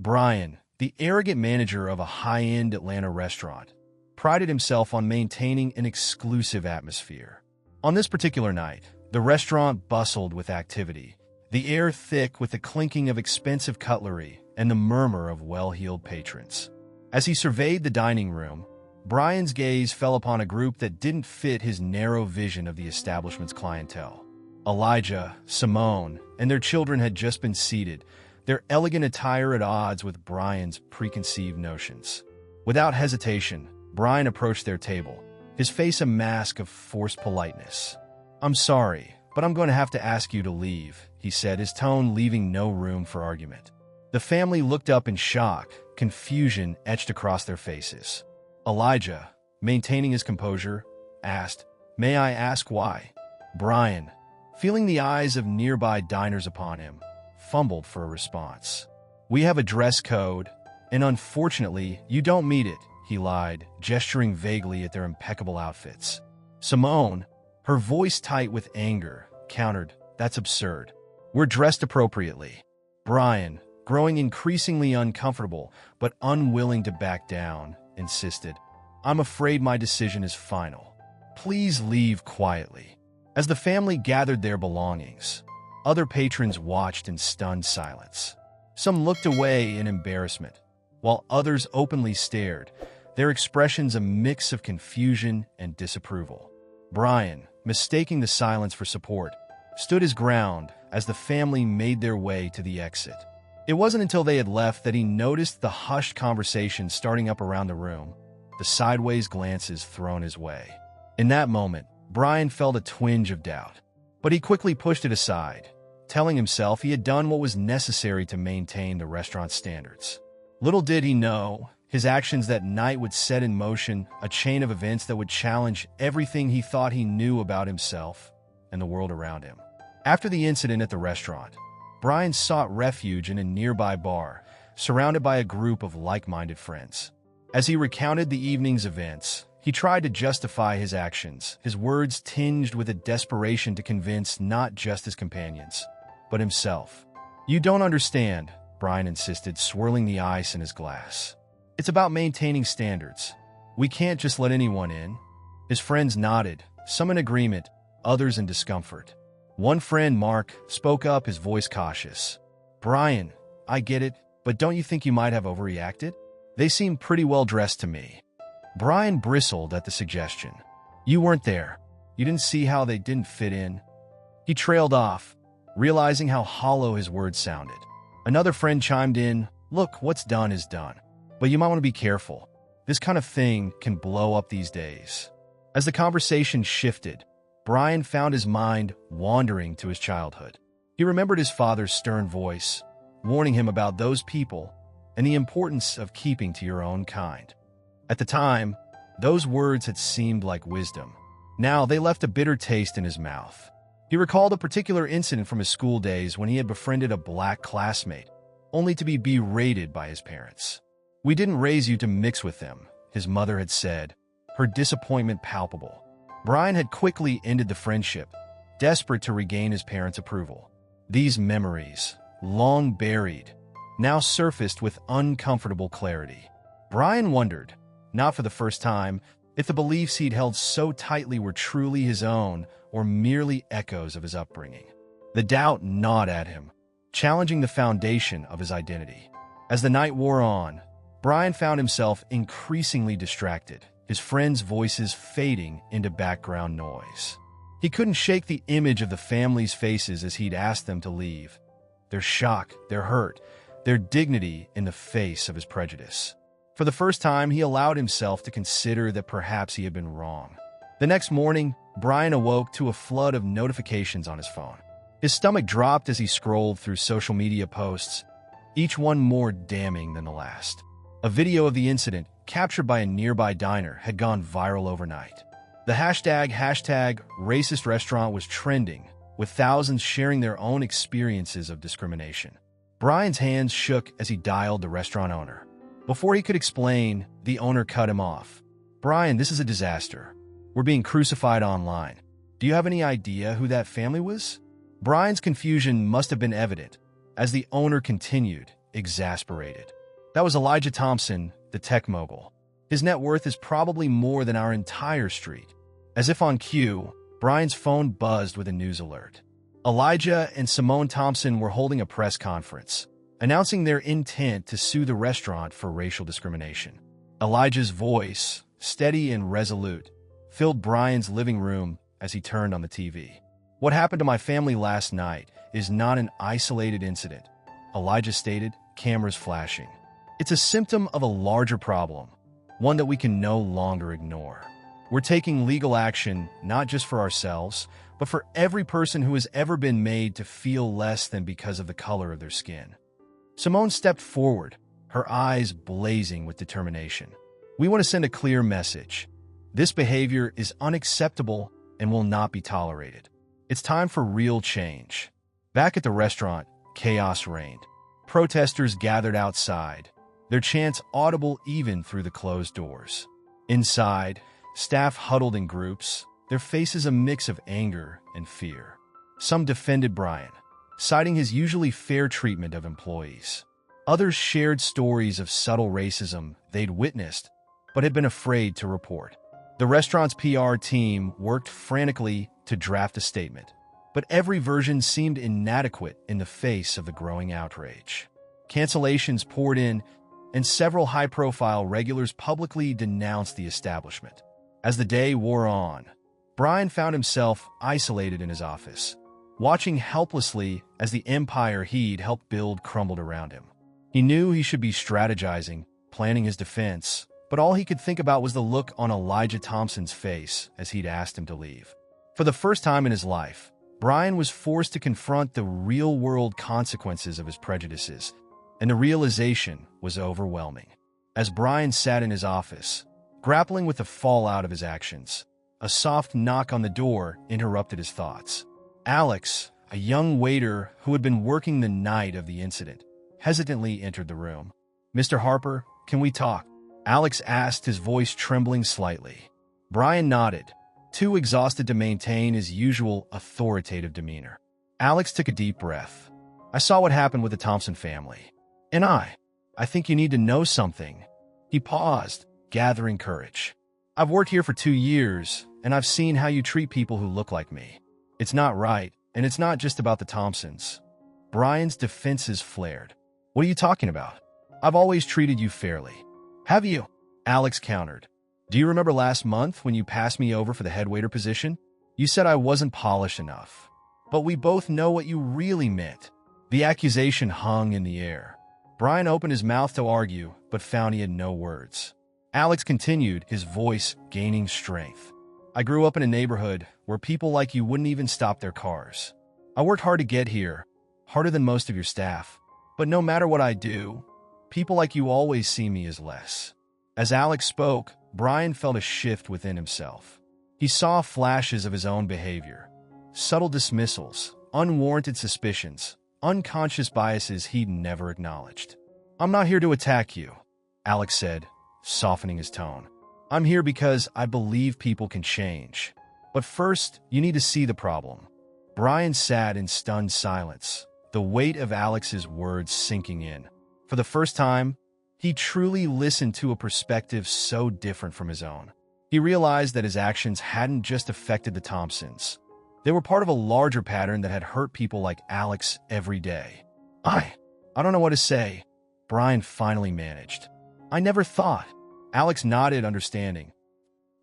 Brian, the arrogant manager of a high-end Atlanta restaurant, prided himself on maintaining an exclusive atmosphere. On this particular night, the restaurant bustled with activity, the air thick with the clinking of expensive cutlery and the murmur of well-heeled patrons. As he surveyed the dining room, Brian's gaze fell upon a group that didn't fit his narrow vision of the establishment's clientele. Elijah, Simone, and their children had just been seated, their elegant attire at odds with Brian's preconceived notions. Without hesitation, Brian approached their table, his face a mask of forced politeness. "I'm sorry, but I'm going to have to ask you to leave," he said, his tone leaving no room for argument. The family looked up in shock, confusion etched across their faces. Elijah, maintaining his composure, asked, "May I ask why?" Brian, feeling the eyes of nearby diners upon him, fumbled for a response. "We have a dress code, and unfortunately, you don't meet it," he lied, gesturing vaguely at their impeccable outfits. Simone, her voice tight with anger, countered, "That's absurd. We're dressed appropriately." Brian, growing increasingly uncomfortable but unwilling to back down, insisted, "I'm afraid my decision is final. Please leave quietly." As the family gathered their belongings, other patrons watched in stunned silence. Some looked away in embarrassment, while others openly stared, their expressions a mix of confusion and disapproval. Brian, mistaking the silence for support, stood his ground as the family made their way to the exit. It wasn't until they had left that he noticed the hushed conversation starting up around the room, the sideways glances thrown his way. In that moment, Brian felt a twinge of doubt, but he quickly pushed it aside, telling himself he had done what was necessary to maintain the restaurant's standards. Little did he know, his actions that night would set in motion a chain of events that would challenge everything he thought he knew about himself and the world around him. After the incident at the restaurant, Brian sought refuge in a nearby bar, surrounded by a group of like-minded friends. As he recounted the evening's events, he tried to justify his actions, his words tinged with a desperation to convince not just his companions, but himself. "You don't understand," Brian insisted, swirling the ice in his glass. "It's about maintaining standards. We can't just let anyone in." His friends nodded, some in agreement, others in discomfort. One friend, Mark, spoke up, his voice cautious. "Brian, I get it, but don't you think you might have overreacted? They seem pretty well dressed to me." Brian bristled at the suggestion. "You weren't there. You didn't see how they didn't fit in." He trailed off, realizing how hollow his words sounded. Another friend chimed in, "Look, what's done is done. But you might want to be careful. This kind of thing can blow up these days." As the conversation shifted, Brian found his mind wandering to his childhood. He remembered his father's stern voice, warning him about those people and the importance of keeping to your own kind. At the time, those words had seemed like wisdom. Now they left a bitter taste in his mouth. He recalled a particular incident from his school days when he had befriended a black classmate, only to be berated by his parents. "We didn't raise you to mix with them," his mother had said, her disappointment palpable. Brian had quickly ended the friendship, desperate to regain his parents' approval. These memories, long buried, now surfaced with uncomfortable clarity. Brian wondered, not for the first time, if the beliefs he'd held so tightly were truly his own or merely echoes of his upbringing. The doubt gnawed at him, challenging the foundation of his identity. As the night wore on, Brian found himself increasingly distracted, his friends' voices fading into background noise. He couldn't shake the image of the family's faces as he'd asked them to leave, their shock, their hurt, their dignity in the face of his prejudice. For the first time, he allowed himself to consider that perhaps he had been wrong. The next morning, Brian awoke to a flood of notifications on his phone. His stomach dropped as he scrolled through social media posts, each one more damning than the last. A video of the incident, captured by a nearby diner, had gone viral overnight. The hashtag racist restaurant was trending, with thousands sharing their own experiences of discrimination. Brian's hands shook as he dialed the restaurant owner. Before he could explain, the owner cut him off. "Brian, this is a disaster. We're being crucified online. Do you have any idea who that family was?" Brian's confusion must have been evident, as the owner continued, exasperated. That was Elijah Thompson, the tech mogul. His net worth is probably more than our entire street. As if on cue, Brian's phone buzzed with a news alert. Elijah and Simone Thompson were holding a press conference, announcing their intent to sue the restaurant for racial discrimination. Elijah's voice, steady and resolute, filled Brian's living room as he turned on the TV. "What happened to my family last night is not an isolated incident," Elijah stated, cameras flashing. "It's a symptom of a larger problem, one that we can no longer ignore. We're taking legal action not just for ourselves, but for every person who has ever been made to feel less than because of the color of their skin." Simone stepped forward, her eyes blazing with determination. "We want to send a clear message. This behavior is unacceptable and will not be tolerated. It's time for real change." Back at the restaurant, chaos reigned. Protesters gathered outside, their chants audible even through the closed doors. Inside, staff huddled in groups, their faces a mix of anger and fear. Some defended Brian, citing his usually fair treatment of employees. Others shared stories of subtle racism they'd witnessed but had been afraid to report. The restaurant's PR team worked frantically to draft a statement, but every version seemed inadequate in the face of the growing outrage. Cancellations poured in, and several high-profile regulars publicly denounced the establishment. As the day wore on, Brian found himself isolated in his office, watching helplessly as the empire he'd helped build crumbled around him. He knew he should be strategizing, planning his defense, but all he could think about was the look on Elijah Thompson's face as he'd asked him to leave. For the first time in his life, Brian was forced to confront the real-world consequences of his prejudices, and the realization was overwhelming. As Brian sat in his office, grappling with the fallout of his actions, a soft knock on the door interrupted his thoughts. Alex, a young waiter who had been working the night of the incident, hesitantly entered the room. "Mr. Harper, can we talk?" Alex asked, his voice trembling slightly. Brian nodded, too exhausted to maintain his usual authoritative demeanor. Alex took a deep breath. "I saw what happened with the Thompson family. And I think you need to know something." He paused, gathering courage. "I've worked here for 2 years, and I've seen how you treat people who look like me. It's not right, and it's not just about the Thompsons." Brian's defenses flared. "What are you talking about? I've always treated you fairly." "Have you?" Alex countered. "Do you remember last month when you passed me over for the head waiter position? You said I wasn't polished enough. But we both know what you really meant." The accusation hung in the air. Brian opened his mouth to argue, but found he had no words. Alex continued, his voice gaining strength. "I grew up in a neighborhood where people like you wouldn't even stop their cars. I worked hard to get here, harder than most of your staff. But no matter what I do, people like you always see me as less." As Alex spoke, Brian felt a shift within himself. He saw flashes of his own behavior, subtle dismissals, unwarranted suspicions, unconscious biases he'd never acknowledged. "I'm not here to attack you," Alex said, softening his tone. "I'm here because I believe people can change. But first, you need to see the problem." Brian sat in stunned silence, the weight of Alex's words sinking in. For the first time, he truly listened to a perspective so different from his own. He realized that his actions hadn't just affected the Thompsons. They were part of a larger pattern that had hurt people like Alex every day. I don't know what to say," Brian finally managed. "I never thought." Alex nodded, understanding.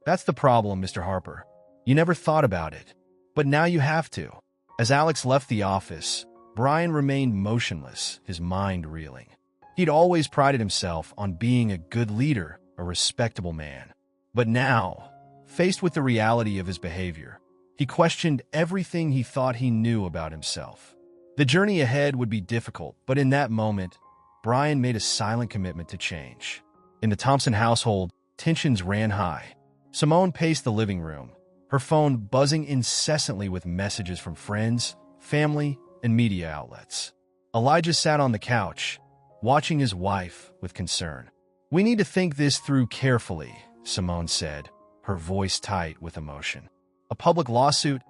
"That's the problem, Mr. Harper. You never thought about it. But now you have to." As Alex left the office, Brian remained motionless, his mind reeling. He'd always prided himself on being a good leader, a respectable man. But now, faced with the reality of his behavior, he questioned everything he thought he knew about himself. The journey ahead would be difficult, but in that moment, Brian made a silent commitment to change. In the Thompson household, tensions ran high. Simone paced the living room, her phone buzzing incessantly with messages from friends, family, and media outlets. Elijah sat on the couch, watching his wife with concern. "We need to think this through carefully," Simone said, her voice tight with emotion. "A public lawsuit,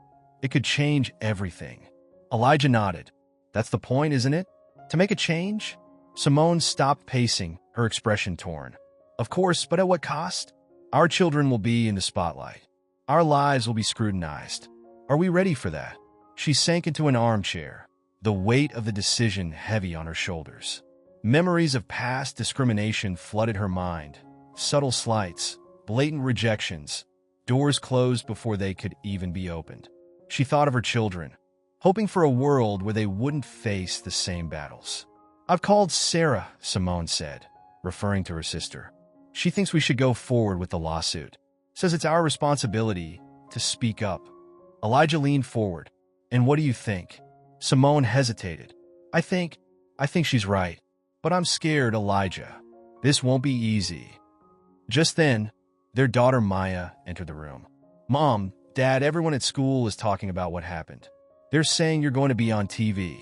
it could change everything." Elijah nodded. "That's the point, isn't it? To make a change?" Simone stopped pacing, her expression torn. Of course, but at what cost? Our children will be in the spotlight. Our lives will be scrutinized. Are we ready for that? She sank into an armchair, the weight of the decision heavy on her shoulders. Memories of past discrimination flooded her mind. Subtle slights, blatant rejections, doors closed before they could even be opened. She thought of her children, hoping for a world where they wouldn't face the same battles. I've called Sarah, Simone said, referring to her sister. She thinks we should go forward with the lawsuit. Says it's our responsibility to speak up. Elijah leaned forward. And what do you think? Simone hesitated. I think she's right. But I'm scared, Elijah. This won't be easy. Just then, their daughter Maya entered the room. Mom, Dad, everyone at school is talking about what happened. They're saying you're going to be on TV.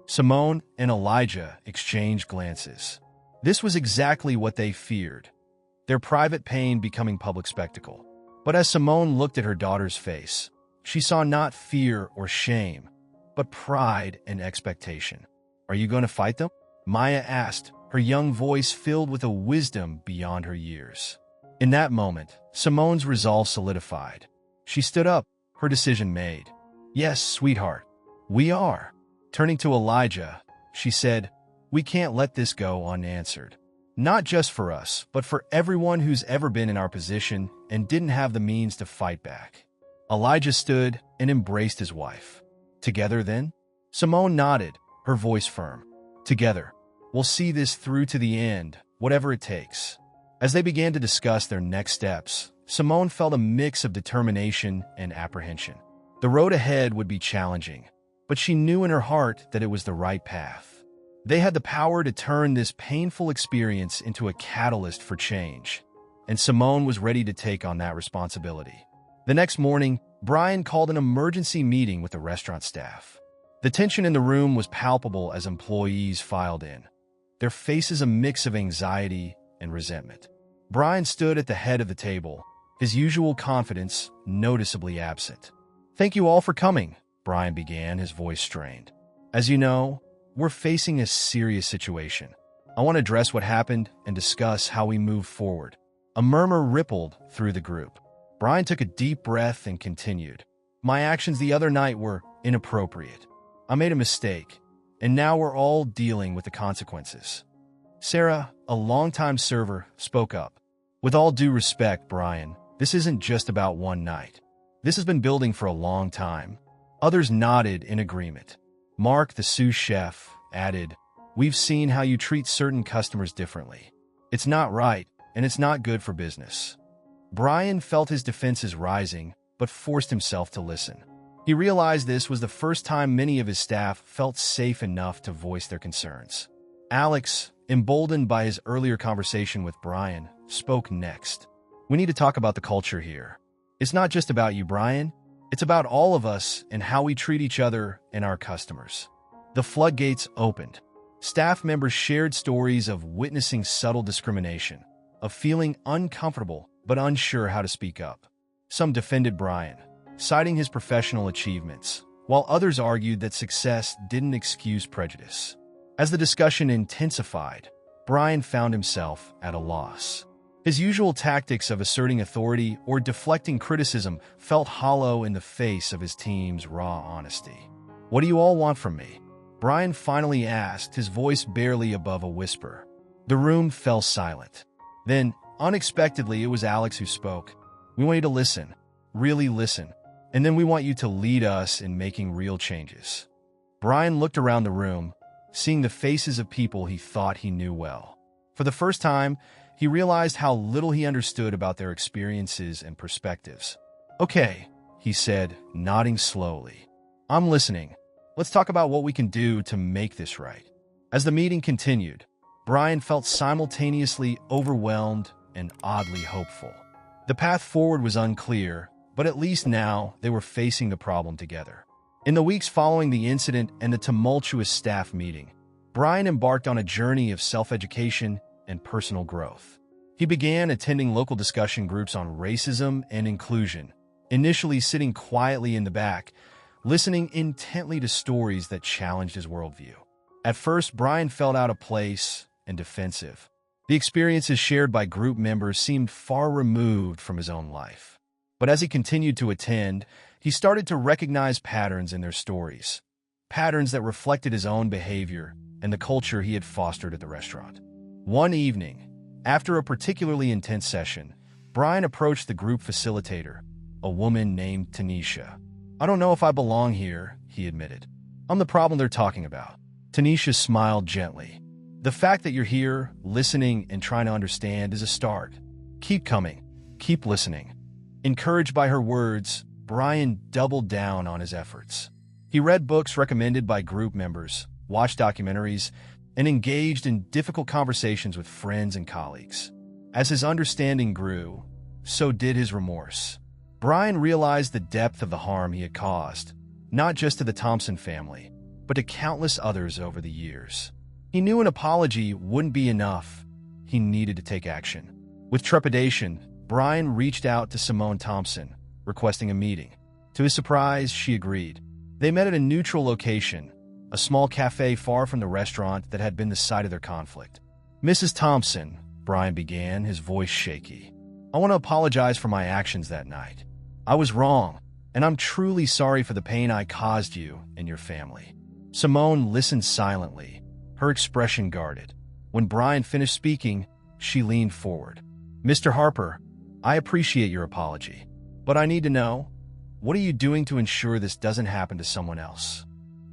Simone and Elijah exchanged glances. This was exactly what they feared. Their private pain becoming public spectacle. But as Simone looked at her daughter's face, she saw not fear or shame, but pride and expectation. Are you going to fight them? Maya asked, her young voice filled with a wisdom beyond her years. In that moment, Simone's resolve solidified. She stood up, her decision made. Yes, sweetheart, we are. Turning to Elijah, she said, we can't let this go unanswered. Not just for us, but for everyone who's ever been in our position and didn't have the means to fight back. Elijah stood and embraced his wife. Together then? Simone nodded, her voice firm. Together. We'll see this through to the end, whatever it takes. As they began to discuss their next steps, Simone felt a mix of determination and apprehension. The road ahead would be challenging, but she knew in her heart that it was the right path. They had the power to turn this painful experience into a catalyst for change, and Simone was ready to take on that responsibility. The next morning, Brian called an emergency meeting with the restaurant staff. The tension in the room was palpable as employees filed in, their faces a mix of anxiety and resentment. Brian stood at the head of the table, his usual confidence noticeably absent. Thank you all for coming, Brian began, his voice strained. As you know, we're facing a serious situation. I want to address what happened and discuss how we move forward. A murmur rippled through the group. Brian took a deep breath and continued. My actions the other night were inappropriate. I made a mistake, and now we're all dealing with the consequences. Sarah, a longtime server, spoke up. With all due respect, Brian, this isn't just about one night. This has been building for a long time. Others nodded in agreement. Mark, the sous chef, added, we've seen how you treat certain customers differently. It's not right, and it's not good for business. Brian felt his defenses rising, but forced himself to listen. He realized this was the first time many of his staff felt safe enough to voice their concerns. Alex, emboldened by his earlier conversation with Brian, spoke next. We need to talk about the culture here. It's not just about you, Brian. It's about all of us and how we treat each other and our customers. The floodgates opened. Staff members shared stories of witnessing subtle discrimination, of feeling uncomfortable but unsure how to speak up. Some defended Brian, citing his professional achievements, while others argued that success didn't excuse prejudice. As the discussion intensified, Brian found himself at a loss. His usual tactics of asserting authority or deflecting criticism felt hollow in the face of his team's raw honesty. What do you all want from me? Brian finally asked, his voice barely above a whisper. The room fell silent. Then, unexpectedly, it was Alex who spoke. We want you to listen, really listen, and then we want you to lead us in making real changes. Brian looked around the room, seeing the faces of people he thought he knew well. For the first time, he realized how little he understood about their experiences and perspectives. Okay, he said, nodding slowly. I'm listening. Let's talk about what we can do to make this right. As the meeting continued, Brian felt simultaneously overwhelmed and oddly hopeful. The path forward was unclear, but at least now they were facing the problem together. In the weeks following the incident and the tumultuous staff meeting, Brian embarked on a journey of self-education and personal growth. He began attending local discussion groups on racism and inclusion, initially sitting quietly in the back, listening intently to stories that challenged his worldview. At first, Brian felt out of place, and defensive. The experiences shared by group members seemed far removed from his own life. But as he continued to attend, he started to recognize patterns in their stories, patterns that reflected his own behavior and the culture he had fostered at the restaurant. One evening, after a particularly intense session, Brian approached the group facilitator, a woman named Tanisha. "I don't know if I belong here," he admitted. "I'm the problem they're talking about." Tanisha smiled gently. "The fact that you're here, listening and trying to understand is a start. Keep coming. Keep listening." Encouraged by her words, Brian doubled down on his efforts. He read books recommended by group members, watched documentaries, and engaged in difficult conversations with friends and colleagues. As his understanding grew, so did his remorse. Brian realized the depth of the harm he had caused, not just to the Thompson family, but to countless others over the years. He knew an apology wouldn't be enough. He needed to take action. With trepidation, Brian reached out to Simone Thompson, requesting a meeting. To his surprise, she agreed. They met at a neutral location, a small cafe far from the restaurant that had been the site of their conflict. "Mrs. Thompson," Brian began, his voice shaky, "I want to apologize for my actions that night. I was wrong, and I'm truly sorry for the pain I caused you and your family." Simone listened silently, her expression guarded. When Brian finished speaking, she leaned forward. "Mr. Harper, I appreciate your apology, but I need to know, what are you doing to ensure this doesn't happen to someone else?"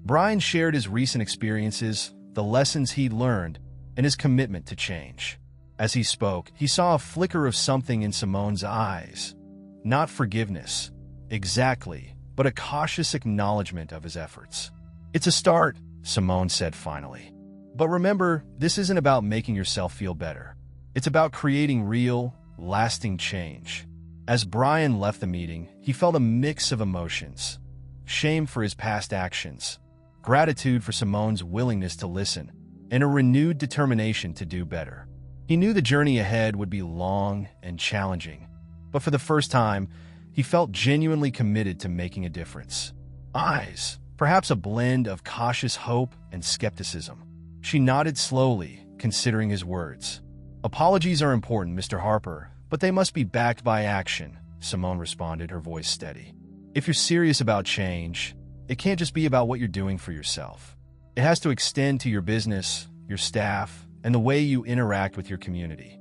Brian shared his recent experiences, the lessons he'd learned, and his commitment to change. As he spoke, he saw a flicker of something in Simone's eyes. Not forgiveness, exactly, but a cautious acknowledgement of his efforts. "It's a start," Simone said finally. "But remember, this isn't about making yourself feel better. It's about creating real, lasting change." As Brian left the meeting, he felt a mix of emotions. Shame for his past actions, gratitude for Simone's willingness to listen, and a renewed determination to do better. He knew the journey ahead would be long and challenging, but for the first time, he felt genuinely committed to making a difference. Eyes, perhaps a blend of cautious hope and skepticism. She nodded slowly, considering his words. "Apologies are important, Mr. Harper, but they must be backed by action," Simone responded, her voice steady. "If you're serious about change, it can't just be about what you're doing for yourself. It has to extend to your business, your staff, and the way you interact with your community."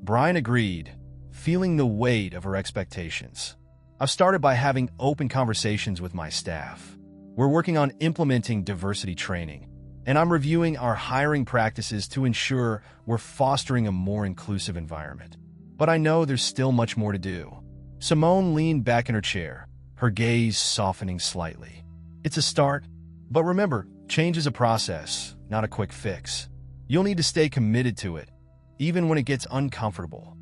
Brian agreed, feeling the weight of her expectations. "I've started by having open conversations with my staff. We're working on implementing diversity training, and I'm reviewing our hiring practices to ensure we're fostering a more inclusive environment. But I know there's still much more to do." Simone leaned back in her chair, her gaze softening slightly. "It's a start, but remember, change is a process, not a quick fix. You'll need to stay committed to it, even when it gets uncomfortable."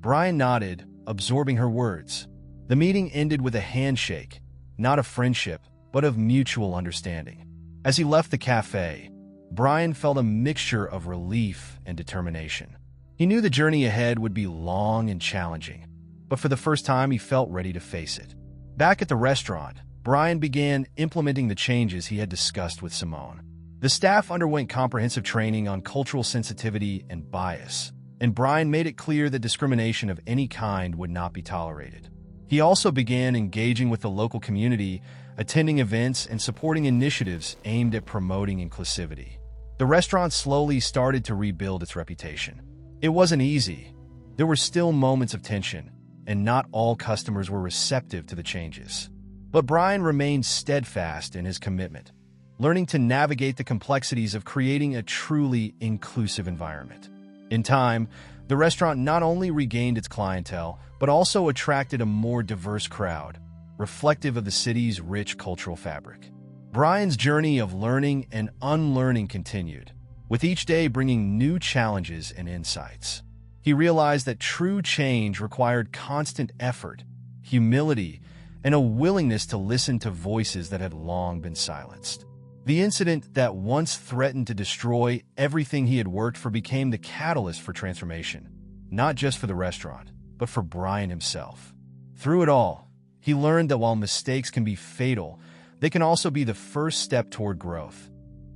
Brian nodded, absorbing her words. The meeting ended with a handshake, not of friendship, but of mutual understanding. As he left the cafe, Brian felt a mixture of relief and determination. He knew the journey ahead would be long and challenging, but for the first time he felt ready to face it. Back at the restaurant, Brian began implementing the changes he had discussed with Simone. The staff underwent comprehensive training on cultural sensitivity and bias, and Brian made it clear that discrimination of any kind would not be tolerated. He also began engaging with the local community, attending events and supporting initiatives aimed at promoting inclusivity. The restaurant slowly started to rebuild its reputation. It wasn't easy. There were still moments of tension, and not all customers were receptive to the changes. But Brian remained steadfast in his commitment, learning to navigate the complexities of creating a truly inclusive environment. In time, the restaurant not only regained its clientele, but also attracted a more diverse crowd, reflective of the city's rich cultural fabric. Brian's journey of learning and unlearning continued, with each day bringing new challenges and insights. He realized that true change required constant effort, humility, and a willingness to listen to voices that had long been silenced. The incident that once threatened to destroy everything he had worked for became the catalyst for transformation, not just for the restaurant, but for Brian himself. Through it all, he learned that while mistakes can be fatal, they can also be the first step toward growth,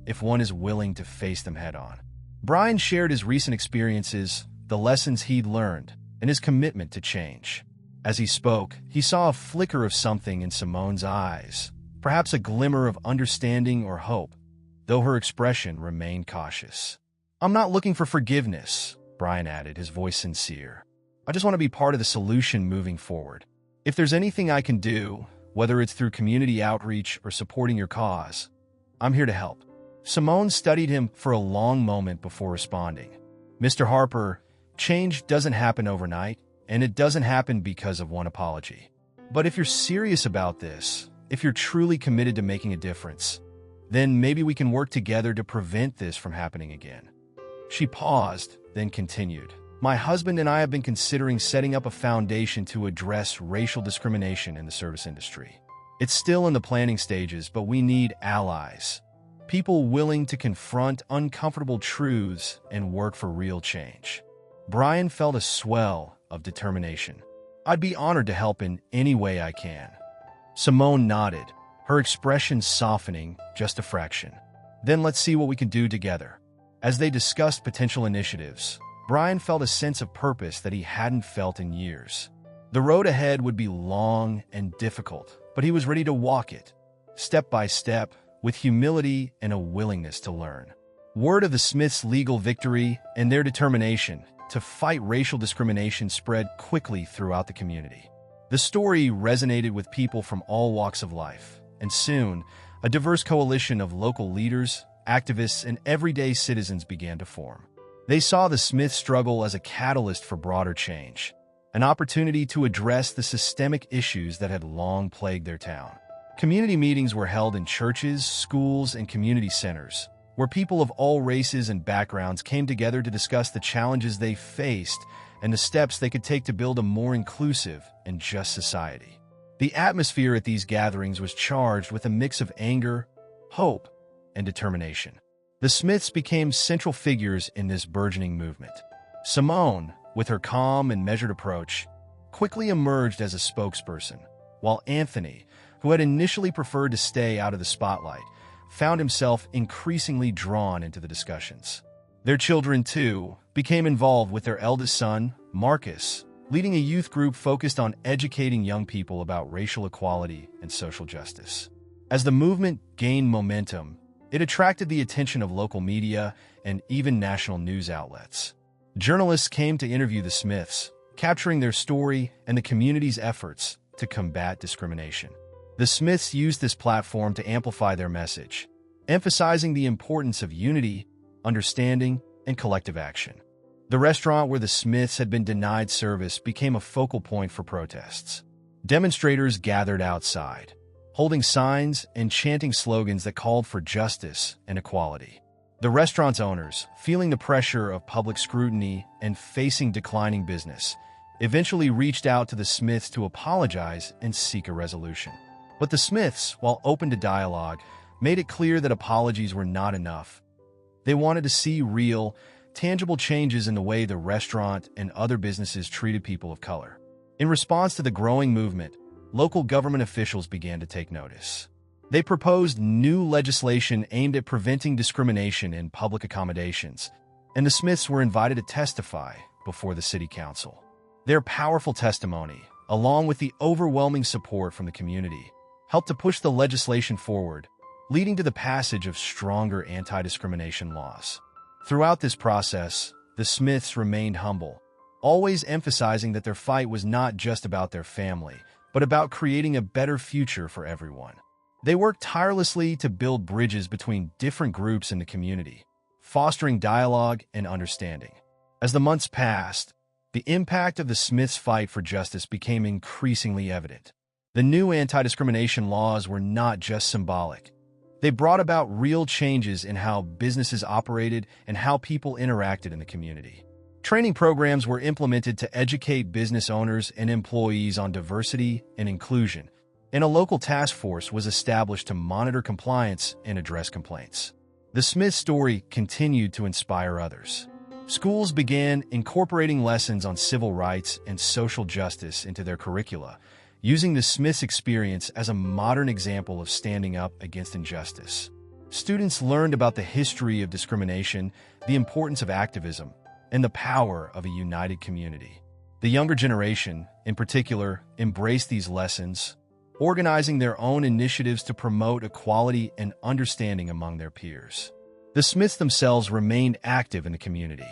if one is willing to face them head-on. Brian shared his recent experiences, the lessons he'd learned, and his commitment to change. As he spoke, he saw a flicker of something in Simone's eyes, perhaps a glimmer of understanding or hope, though her expression remained cautious. "I'm not looking for forgiveness," Brian added, his voice sincere. "I just want to be part of the solution moving forward. If there's anything I can do, whether it's through community outreach or supporting your cause, I'm here to help." Simone studied him for a long moment before responding. "Mr. Harper, change doesn't happen overnight, and it doesn't happen because of one apology. But if you're serious about this, if you're truly committed to making a difference, then maybe we can work together to prevent this from happening again." She paused, then continued. "My husband and I have been considering setting up a foundation to address racial discrimination in the service industry. It's still in the planning stages, but we need allies. People willing to confront uncomfortable truths and work for real change." Brian felt a swell of determination. "I'd be honored to help in any way I can." Simone nodded, her expression softening just a fraction. "Then let's see what we can do together." As they discussed potential initiatives, Brian felt a sense of purpose that he hadn't felt in years. The road ahead would be long and difficult, but he was ready to walk it, step by step, with humility and a willingness to learn. Word of the Smiths' legal victory and their determination to fight racial discrimination spread quickly throughout the community. The story resonated with people from all walks of life, and soon, a diverse coalition of local leaders, activists, and everyday citizens began to form. They saw the Smiths' struggle as a catalyst for broader change, an opportunity to address the systemic issues that had long plagued their town. Community meetings were held in churches, schools, and community centers, where people of all races and backgrounds came together to discuss the challenges they faced and the steps they could take to build a more inclusive and just society. The atmosphere at these gatherings was charged with a mix of anger, hope, and determination. The Smiths became central figures in this burgeoning movement. Simone, with her calm and measured approach, quickly emerged as a spokesperson, while Anthony, who had initially preferred to stay out of the spotlight, found himself increasingly drawn into the discussions. Their children, too, became involved, with their eldest son, Marcus, leading a youth group focused on educating young people about racial equality and social justice. As the movement gained momentum, it attracted the attention of local media and even national news outlets. Journalists came to interview the Smiths, capturing their story and the community's efforts to combat discrimination. The Smiths used this platform to amplify their message, emphasizing the importance of unity, understanding, and collective action. The restaurant where the Smiths had been denied service became a focal point for protests. Demonstrators gathered outside, holding signs and chanting slogans that called for justice and equality. The restaurant's owners, feeling the pressure of public scrutiny and facing declining business, eventually reached out to the Smiths to apologize and seek a resolution. But the Smiths, while open to dialogue, made it clear that apologies were not enough. They wanted to see real, tangible changes in the way the restaurant and other businesses treated people of color. In response to the growing movement, local government officials began to take notice. They proposed new legislation aimed at preventing discrimination in public accommodations, and the Smiths were invited to testify before the city council. Their powerful testimony, along with the overwhelming support from the community, helped to push the legislation forward, leading to the passage of stronger anti-discrimination laws. Throughout this process, the Smiths remained humble, always emphasizing that their fight was not just about their family, but about creating a better future for everyone. They worked tirelessly to build bridges between different groups in the community, fostering dialogue and understanding. As the months passed, the impact of the Smiths' fight for justice became increasingly evident. The new anti-discrimination laws were not just symbolic. They brought about real changes in how businesses operated and how people interacted in the community. Training programs were implemented to educate business owners and employees on diversity and inclusion, and a local task force was established to monitor compliance and address complaints. The Smith story continued to inspire others. Schools began incorporating lessons on civil rights and social justice into their curricula, using the Smiths' experience as a modern example of standing up against injustice. Students learned about the history of discrimination, the importance of activism, and the power of a united community. The younger generation, in particular, embraced these lessons, organizing their own initiatives to promote equality and understanding among their peers. The Smiths themselves remained active in the community.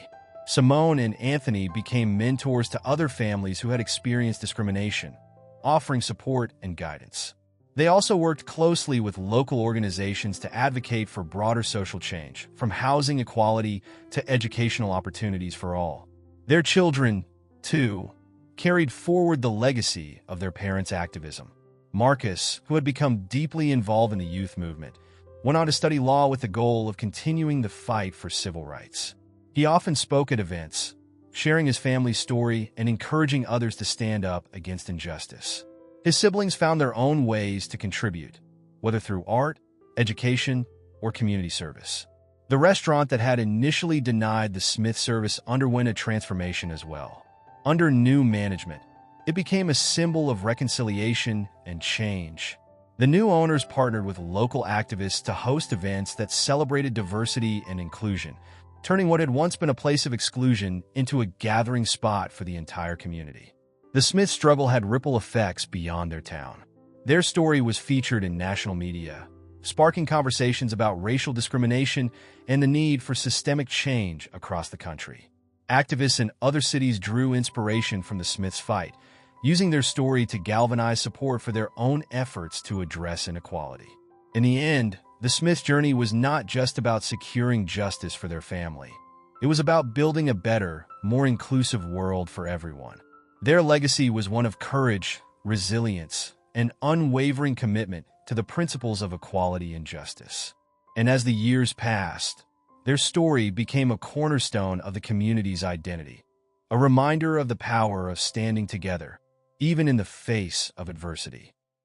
Simone and Anthony became mentors to other families who had experienced discrimination, offering support and guidance. They also worked closely with local organizations to advocate for broader social change, from housing equality to educational opportunities for all. Their children, too, carried forward the legacy of their parents' activism. Marcus, who had become deeply involved in the youth movement, went on to study law with the goal of continuing the fight for civil rights. He often spoke at events, sharing his family's story and encouraging others to stand up against injustice. His siblings found their own ways to contribute, whether through art, education, or community service. The restaurant that had initially denied the Smith service underwent a transformation as well. Under new management, it became a symbol of reconciliation and change. The new owners partnered with local activists to host events that celebrated diversity and inclusion, turning what had once been a place of exclusion into a gathering spot for the entire community. The Smith struggle had ripple effects beyond their town. Their story was featured in national media, sparking conversations about racial discrimination and the need for systemic change across the country. Activists in other cities drew inspiration from the Smiths' fight, using their story to galvanize support for their own efforts to address inequality. In the end, the Smiths' journey was not just about securing justice for their family. It was about building a better, more inclusive world for everyone. Their legacy was one of courage, resilience, and unwavering commitment to the principles of equality and justice. And as the years passed, their story became a cornerstone of the community's identity, a reminder of the power of standing together, even in the face of adversity.